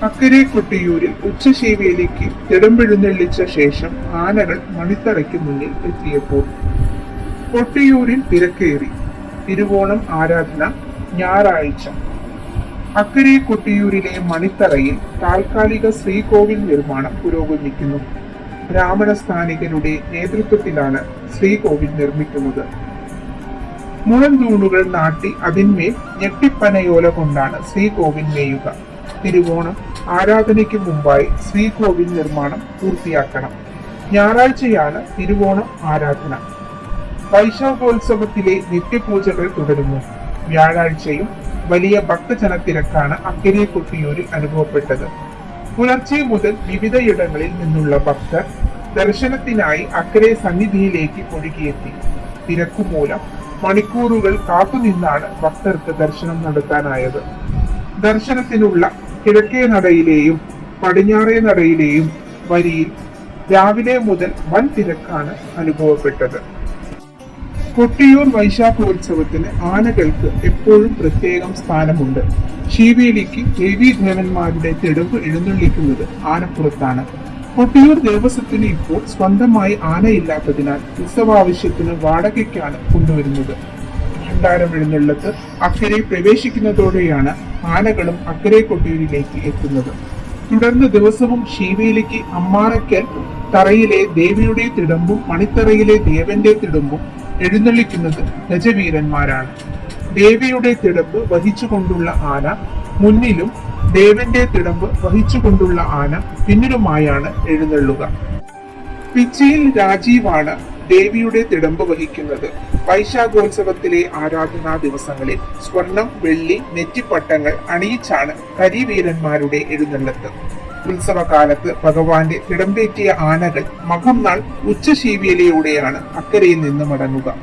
അക്കരെ കൊട്ടിയൂരിൽ ഉച്ചശീവേലിക്ക് തിടമ്പെഴുന്നള്ളിച്ച ശേഷം ആനകൾ മണിത്തറയ്ക്ക് മുന്നിൽ എത്തിയപ്പോൾ കൊട്ടിയൂരിൽ തിരക്കേറി. തിരുവോണം ആരാധന ഞായറാഴ്ച. അക്കരെ കൊട്ടിയൂരിലെ മണിത്തറയിൽ താൽക്കാലിക ശ്രീകോവിൽ നിർമ്മാണം പുരോഗമിക്കുന്നു. ബ്രാഹ്മണ സ്ഥാനികരുടെ നേതൃത്വത്തിലാണ് ശ്രീകോവിൽ നിർമ്മിക്കുന്നത്. മുളന്തൂണുകൾ നാട്ടി അതിന്മേൽ ഞെട്ടിപ്പനയോല കൊണ്ടാണ് ശ്രീകോവിൽ മേയുക. തിരുവോണം ആരാധനയ്ക്ക് മുമ്പായി ശ്രീകോവിൽ നിർമ്മാണം പൂർത്തിയാക്കണം. ഞായറാഴ്ചയാണ് തിരുവോണം ആരാധന. വൈശാഖോത്സവത്തിലെ നിത്യപൂജകൾ തുടരുന്നു. വ്യാഴാഴ്ചയും വലിയ ഭക്തജനത്തിരക്കാണ് അക്കരെ കൊട്ടിയൂരിൽ അനുഭവപ്പെട്ടത്. പുലർച്ചെ മുതൽ വിവിധയിടങ്ങളിൽ നിന്നുള്ള ഭക്തർ ദർശനത്തിനായി അക്കരെ സന്നിധിയിലേക്ക് ഒഴുകിയെത്തി. തിരക്കുമൂലം മണിക്കൂറുകൾ കാത്തുനിന്നാണ് ഭക്തർക്ക് ദർശനം നടത്താനായത്. ദർശനത്തിനുള്ള കിഴക്കേ നടയിലെയും പടിഞ്ഞാറേ നടയിലെയും വരിയിൽ രാവിലെ മുതൽ വൻ തിരക്കാണ് അനുഭവപ്പെട്ടത്. കൊട്ടിയൂർ വൈശാഖോത്സവത്തിന് ആനകൾക്ക് എപ്പോഴും പ്രത്യേകം സ്ഥാനമുണ്ട്. ശീവേലിക്ക് ദേവീദേവന്മാരുടെ തെളിവ് എഴുന്നള്ളിക്കുന്നത് ആനപ്പുറത്താണ്. കൊട്ടിയൂർ ദേവസ്വത്തിന് ഇപ്പോൾ സ്വന്തമായി ആനയില്ലാത്തതിനാൽ ഉത്സവാവശ്യത്തിന് വാടകയ്ക്കാണ് കൊണ്ടുവരുന്നത്. ഭണ്ഡാരം എഴുന്നള്ളത്ത് അക്കരെ പ്രവേശിക്കുന്നതോടെയാണ് ആനകളും അക്കരെ കൊട്ടിയൂരിലേക്ക് എത്തുന്നത്. തുടർന്ന് ദിവസവും ശീവേലിക്ക് അമ്മാറയ്ക്കൽ തറയിലെ ദേവിയുടെ തിടമ്പും മണിത്തറയിലെ ദേവന്റെ തിടമ്പും എഴുന്നള്ളിക്കുന്നത് ഗജവീരന്മാരാണ്. ദേവിയുടെ തിടമ്പ് വഹിച്ചുകൊണ്ടുള്ള ആന മുന്നിലും ദേവന്റെ തിടമ്പ് വഹിച്ചുകൊണ്ടുള്ള ആന പിന്നിലുമായാണ് എഴുന്നള്ളുക. പിച്ചിയിൽ രാജീവാണ് ദേവിയുടെ തിടമ്പ് വഹിക്കുന്നത്. വൈശാഖോത്സവത്തിലെ ആരാധനാ ദിവസങ്ങളിൽ സ്വർണം, വെള്ളി, നെറ്റിപ്പട്ടങ്ങൾ അണിയിച്ചാണ് കരിവീരന്മാരുടെ എഴുന്നള്ളത്ത്. ഉത്സവകാലത്ത് ഭഗവാന്റെ തിടമ്പേറ്റിയ ആനകൾ മകം നാൾ ഉച്ചശീവേലിയോടെയാണ് അക്കരയിൽ നിന്ന് മടങ്ങുക.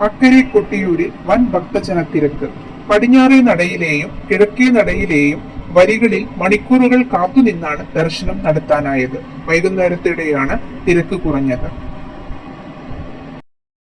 അക്കരെ കൊട്ടിയൂരിൽ വൻ ഭക്തജനത്തിരക്ക്. പടിഞ്ഞാറേ നടയിലെയും കിഴക്കേ നടയിലെയും വരികളിൽ മണിക്കൂറുകൾ കാത്തുനിന്നാണ് ദർശനം നടത്താനായത്. വൈകുന്നേരത്തോടെയാണ് തിരക്ക് കുറഞ്ഞത്.